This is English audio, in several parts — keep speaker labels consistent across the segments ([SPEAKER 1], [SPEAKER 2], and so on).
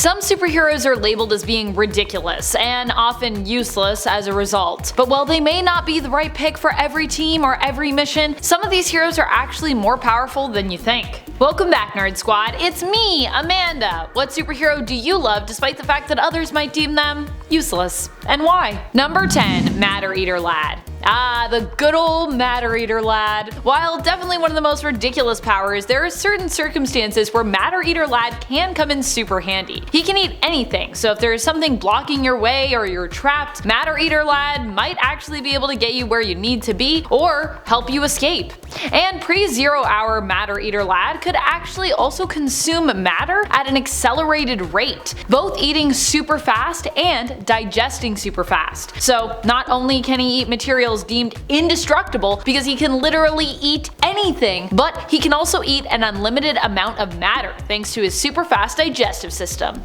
[SPEAKER 1] Some superheroes are labeled as being ridiculous and often useless as a result. But while they may not be the right pick for every team or every mission, some of these heroes are actually more powerful than you think. Welcome back, Nerd Squad. It's me, Amanda. What superhero do you love despite the fact that others might deem them useless? And why? Number 10. Matter Eater Lad. Ah, the good old Matter Eater Lad. While definitely one of the most ridiculous powers, there are certain circumstances where Matter Eater Lad can come in super handy. He can eat anything, so if there is something blocking your way or you're trapped, Matter Eater Lad might actually be able to get you where you need to be or help you escape. And pre-0 hour Matter Eater Lad could actually also consume matter at an accelerated rate, both eating super fast and digesting super fast. So not only can he eat materials deemed indestructible because he can literally eat anything, but he can also eat an unlimited amount of matter thanks to his super fast digestive system.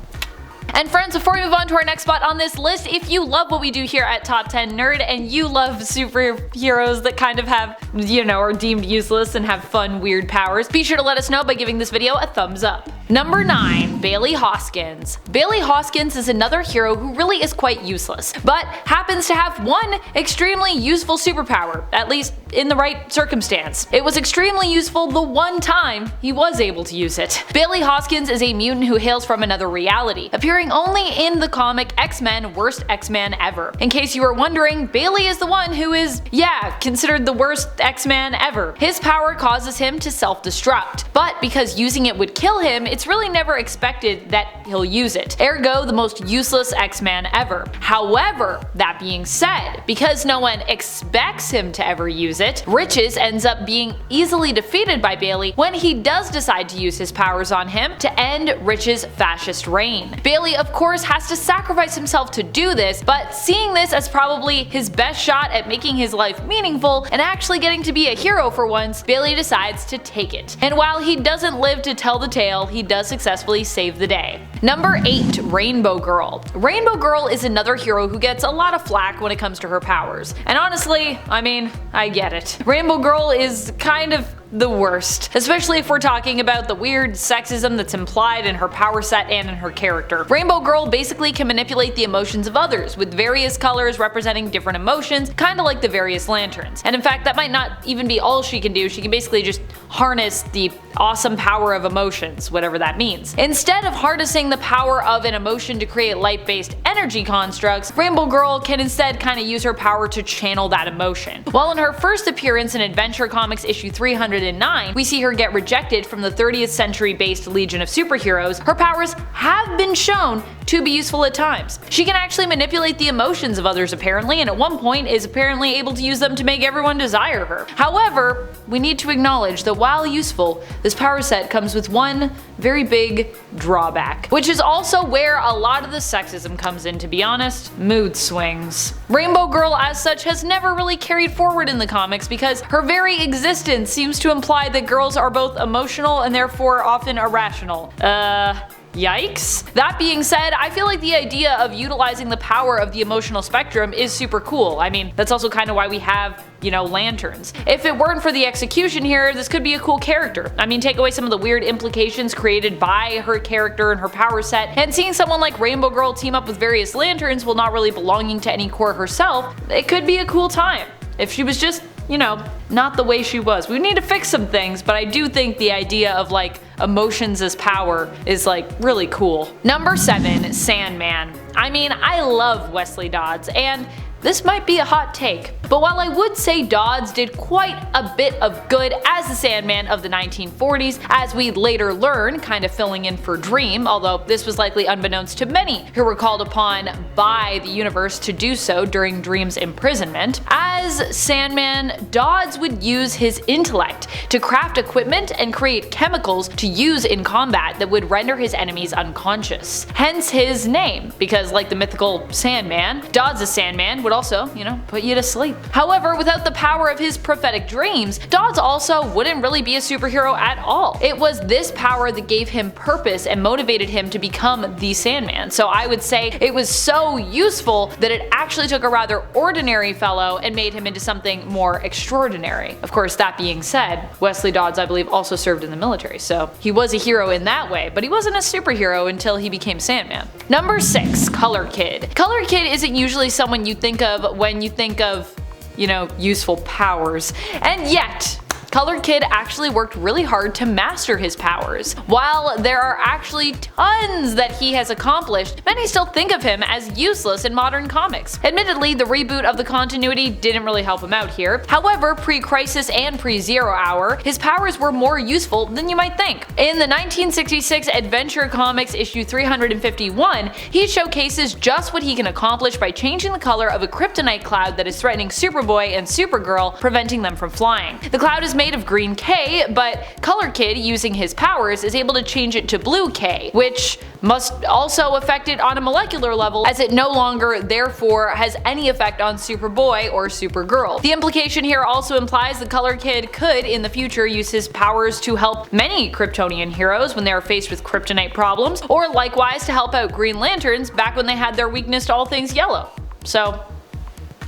[SPEAKER 1] And friends, before we move on to our next spot on this list, if you love what we do here at Top 10 Nerd and you love superheroes that kind of have, are deemed useless and have fun, weird powers, be sure to let us know by giving this video a thumbs up. Number 9. Bailey Hoskins. Bailey Hoskins is another hero who really is quite useless, but happens to have one extremely useful superpower, at least in the right circumstance. It was extremely useful the one time he was able to use it. Bailey Hoskins is a mutant who hails from another reality, appearing only in the comic X-Men Worst X-Man Ever. In case you were wondering, Bailey is the one who is, considered the worst X-Man ever. His power causes him to self-destruct, but because using it would kill him, it's really never expected that he'll use it. Ergo, the most useless X-Man ever. However, that being said, because no one expects him to ever use it, Riches ends up being easily defeated by Bailey when he does decide to use his powers on him to end Rich's fascist reign. Bailey, of course, has to sacrifice himself to do this, but seeing this as probably his best shot at making his life meaningful and actually getting to be a hero for once, Bailey decides to take it. And while he doesn't live to tell the tale, he does successfully save the day. Number 8. Rainbow Girl. Rainbow Girl is another hero who gets a lot of flack when it comes to her powers. And honestly, I get it. Rainbow Girl is kind of the worst, especially if we're talking about the weird sexism that's implied in her power set and in her character. Rainbow Girl basically can manipulate the emotions of others, with various colors representing different emotions, kinda like the various lanterns. And in fact, that might not even be all she can do. She can basically just harness the awesome power of emotions, whatever that means. Instead of harnessing the power of an emotion to create light-based energy constructs, Rainbow Girl can instead kinda use her power to channel that emotion. While in her first appearance in Adventure Comics issue 309, we see her get rejected from the 30th century based Legion of Superheroes, her powers have been shown to be useful at times. She can actually manipulate the emotions of others apparently, and at one point is apparently able to use them to make everyone desire her. However, we need to acknowledge that while useful, this power set comes with one very big drawback, which is also where a lot of the sexism comes in, to be honest: mood swings. Rainbow Girl as such has never really carried forward in the comics because her very existence seems to imply that girls are both emotional and therefore often irrational. Yikes. That being said, I feel like the idea of utilizing the power of the emotional spectrum is super cool. That's also kind of why we have, lanterns. If it weren't for the execution here, this could be a cool character. Take away some of the weird implications created by her character and her power set, and seeing someone like Rainbow Girl team up with various lanterns while not really belonging to any corps herself, it could be a cool time. If she was just, not the way she was. We need to fix some things, but I do think the idea of emotions as power is really cool. Number 7. Sandman. I love Wesley Dodds, and this might be a hot take, but while I would say Dodds did quite a bit of good as the Sandman of the 1940s, as we later learn, kind of filling in for Dream, although this was likely unbeknownst to many who were called upon by the universe to do so during Dream's imprisonment, as Sandman, Dodds would use his intellect to craft equipment and create chemicals to use in combat that would render his enemies unconscious. Hence his name, because like the mythical Sandman, Dodds' Sandman would also, put you to sleep. However, without the power of his prophetic dreams, Dodds also wouldn't really be a superhero at all. It was this power that gave him purpose and motivated him to become the Sandman, so I would say it was so useful that it actually took a rather ordinary fellow and made him into something more extraordinary. Of course, that being said, Wesley Dodds I believe also served in the military, so he was a hero in that way, but he wasn't a superhero until he became Sandman. Number 6. Color Kid. Color Kid isn't usually someone you think of when you think of, you know, useful powers, and yet Color Kid actually worked really hard to master his powers. While there are actually tons that he has accomplished, many still think of him as useless in modern comics. Admittedly, the reboot of the continuity didn't really help him out here. However, pre-Crisis and pre-Zero Hour, his powers were more useful than you might think. In the 1966 Adventure Comics issue 351, he showcases just what he can accomplish by changing the color of a kryptonite cloud that is threatening Superboy and Supergirl, preventing them from flying. The cloud is made of green K, but Color Kid, using his powers, is able to change it to blue K, which must also affect it on a molecular level, as it no longer therefore has any effect on Superboy or Supergirl. The implication here also implies that Color Kid could in the future use his powers to help many Kryptonian heroes when they are faced with kryptonite problems, or likewise to help out Green Lanterns back when they had their weakness to all things yellow. So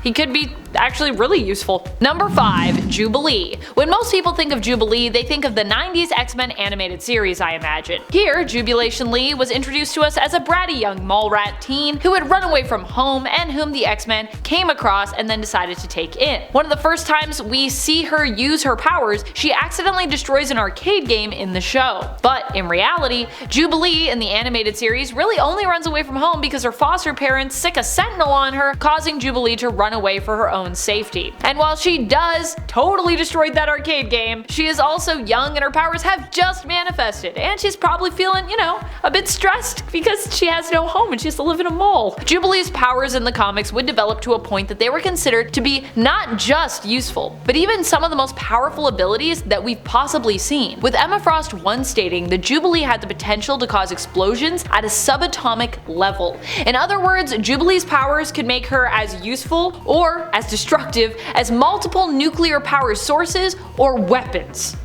[SPEAKER 1] he could be actually really useful. Number 5. Jubilee. When most people think of Jubilee, they think of the 90s X-Men animated series, I imagine. Here, Jubilation Lee was introduced to us as a bratty young mall rat teen who had run away from home and whom the X-Men came across and then decided to take in. One of the first times we see her use her powers, she accidentally destroys an arcade game in the show. But in reality, Jubilee in the animated series really only runs away from home because her foster parents sick a sentinel on her, causing Jubilee to run away for her own safety. And while she does totally destroy that arcade game, she is also young and her powers have just manifested, and she's probably feeling, you know, a bit stressed because she has no home and she has to live in a mall. Jubilee's powers in the comics would develop to a point that they were considered to be not just useful, but even some of the most powerful abilities that we've possibly seen, with Emma Frost once stating that Jubilee had the potential to cause explosions at a subatomic level. In other words, Jubilee's powers could make her as useful or as destructive as multiple nuclear power sources or weapons.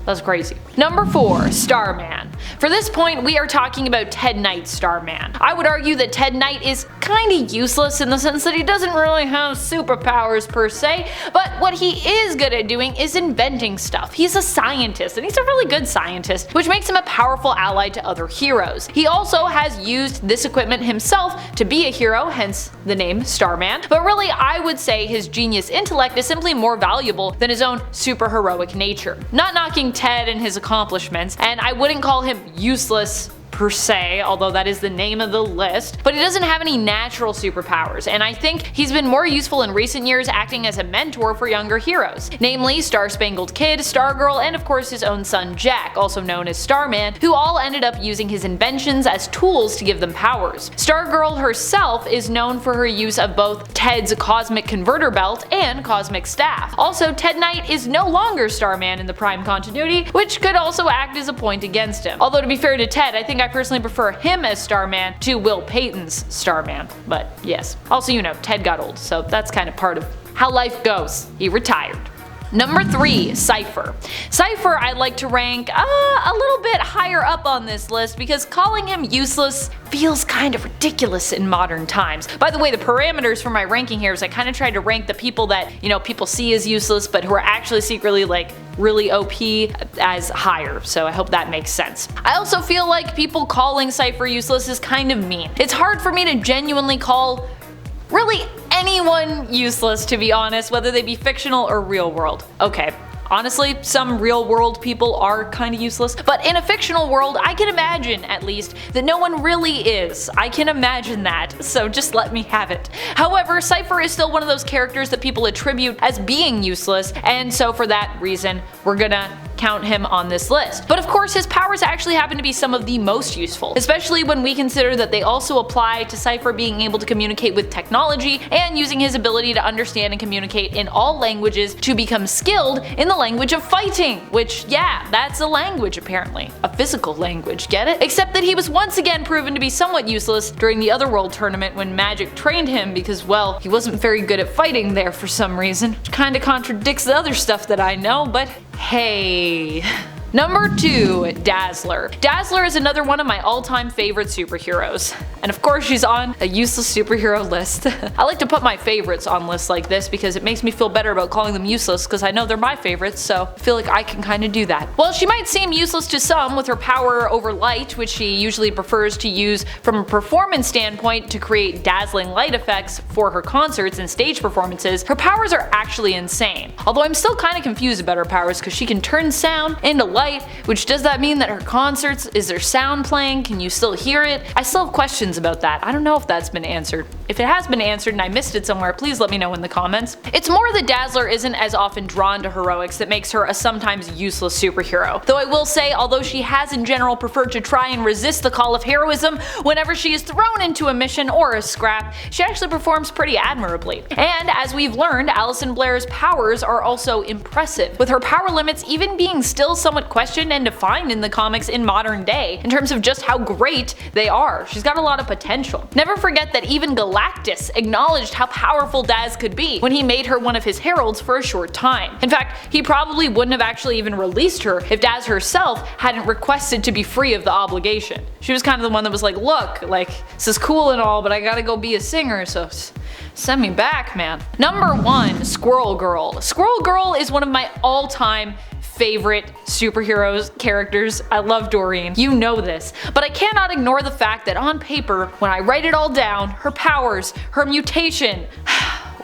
[SPEAKER 1] That's crazy. Number 4. Starman. For this point, we are talking about Ted Knight's Starman. I would argue that Ted Knight is kinda useless in the sense that he doesn't really have superpowers per se, but what he is good at doing is inventing stuff. He's a scientist, and he's a really good scientist, which makes him a powerful ally to other heroes. He also has used this equipment himself to be a hero, hence the name Starman, but really I would say his genius intellect is simply more valuable than his own superheroic nature. Not knocking Ted and his accomplishments, and I wouldn't call him useless per se, although that is the name of the list, but he doesn't have any natural superpowers, and I think he's been more useful in recent years acting as a mentor for younger heroes, namely Star-Spangled Kid, Stargirl, and of course his own son Jack, also known as Starman, who all ended up using his inventions as tools to give them powers. Stargirl herself is known for her use of both Ted's Cosmic Converter Belt and Cosmic Staff. Also, Ted Knight is no longer Starman in the Prime continuity, which could also act as a point against him. Although to be fair to Ted, I think I personally prefer him as Starman to Will Payton's Starman, but yes. Also, you know, Ted got old, so that's kind of part of how life goes. He retired. Number 3. Cypher. Cypher I'd like to rank a little bit higher up on this list because calling him useless feels kind of ridiculous in modern times. By the way, the parameters for my ranking here is I kind of tried to rank the people that, you know, people see as useless but who are actually secretly like really OP as higher, so I hope that makes sense. I also feel like people calling Cypher useless is kind of mean. It's hard for me to genuinely call really anyone useless, to be honest, whether they be fictional or real world. Okay, honestly, some real world people are kinda useless, but in a fictional world, I can imagine, at least, that no one really is. I can imagine that, so just let me have it. However, Cypher is still one of those characters that people attribute as being useless, and so for that reason, we're gonna count him on this list. But of course his powers actually happen to be some of the most useful, especially when we consider that they also apply to Cypher being able to communicate with technology and using his ability to understand and communicate in all languages to become skilled in the language of fighting, which yeah, that's a language apparently. A physical language, get it? Except that he was once again proven to be somewhat useless during the Otherworld tournament when Magic trained him because, well, he wasn't very good at fighting there for some reason. Which kinda contradicts the other stuff that I know, but hey. Number 2, Dazzler. Dazzler is another one of my all-time favorite superheroes. And of course she's on a useless superhero list. I like to put my favorites on lists like this because it makes me feel better about calling them useless because I know they're my favorites, so I feel like I can kinda do that. While she might seem useless to some with her power over light, which she usually prefers to use from a performance standpoint to create dazzling light effects for her concerts and stage performances, her powers are actually insane. Although I'm still kinda confused about her powers because she can turn sound into light, which does that mean that her concerts, is there sound playing, can you still hear it? I still have questions about that. I don't know if that's been answered. If it has been answered and I missed it somewhere, please let me know in the comments. It's more that Dazzler isn't as often drawn to heroics that makes her a sometimes useless superhero. Though I will say, although she has in general preferred to try and resist the call of heroism whenever she is thrown into a mission or a scrap, she actually performs pretty admirably. And as we've learned, Alison Blair's powers are also impressive, with her power limits even being still somewhat questioned and defined in the comics in modern day in terms of just how great they are. She's got a lot of potential. Never forget that even Galactus acknowledged how powerful Daz could be when he made her one of his heralds for a short time. In fact, he probably wouldn't have actually even released her if Daz herself hadn't requested to be free of the obligation. She was kind of the one that was like, look, like, this is cool and all, but I gotta go be a singer, so send me back, man. Number 1, Squirrel Girl. Squirrel Girl is one of my all-time favorite superheroes characters. I love Doreen, you know this, but I cannot ignore the fact that on paper, when I write it all down, her powers, her mutation,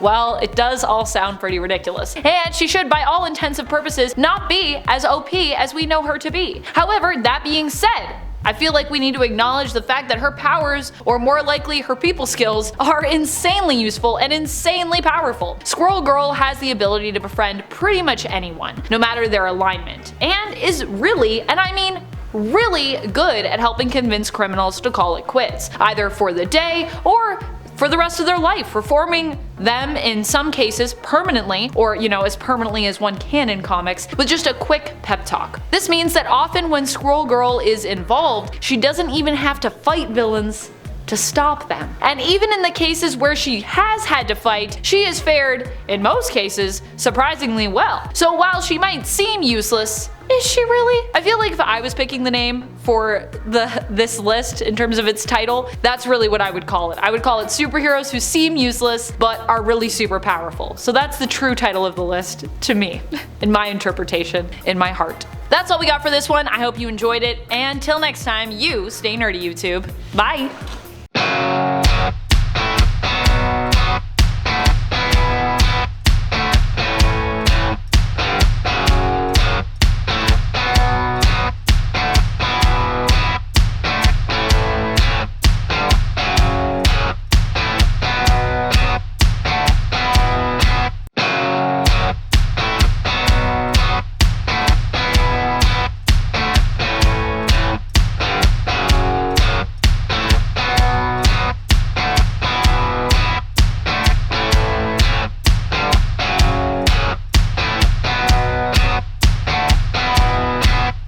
[SPEAKER 1] well, it does all sound pretty ridiculous. And she should, by all intents and purposes, not be as OP as we know her to be. However, that being said, I feel like we need to acknowledge the fact that her powers, or more likely her people skills, are insanely useful and insanely powerful. Squirrel Girl has the ability to befriend pretty much anyone, no matter their alignment, and is really, and I mean really, good at helping convince criminals to call it quits, either for the day or for the rest of their life, reforming them in some cases permanently, or as permanently as one can in comics, with just a quick pep talk. This means that often when Squirrel Girl is involved, she doesn't even have to fight villains to stop them. And even in the cases where she has had to fight, she has fared, in most cases, surprisingly well. So while she might seem useless, is she really? I feel like if I was picking the name for this list in terms of its title, that's really what I would call it. I would call it superheroes who seem useless but are really super powerful. So that's the true title of the list to me, in my interpretation, in my heart. That's all we got for this one. I hope you enjoyed it, and till next time, you stay nerdy, YouTube. Bye!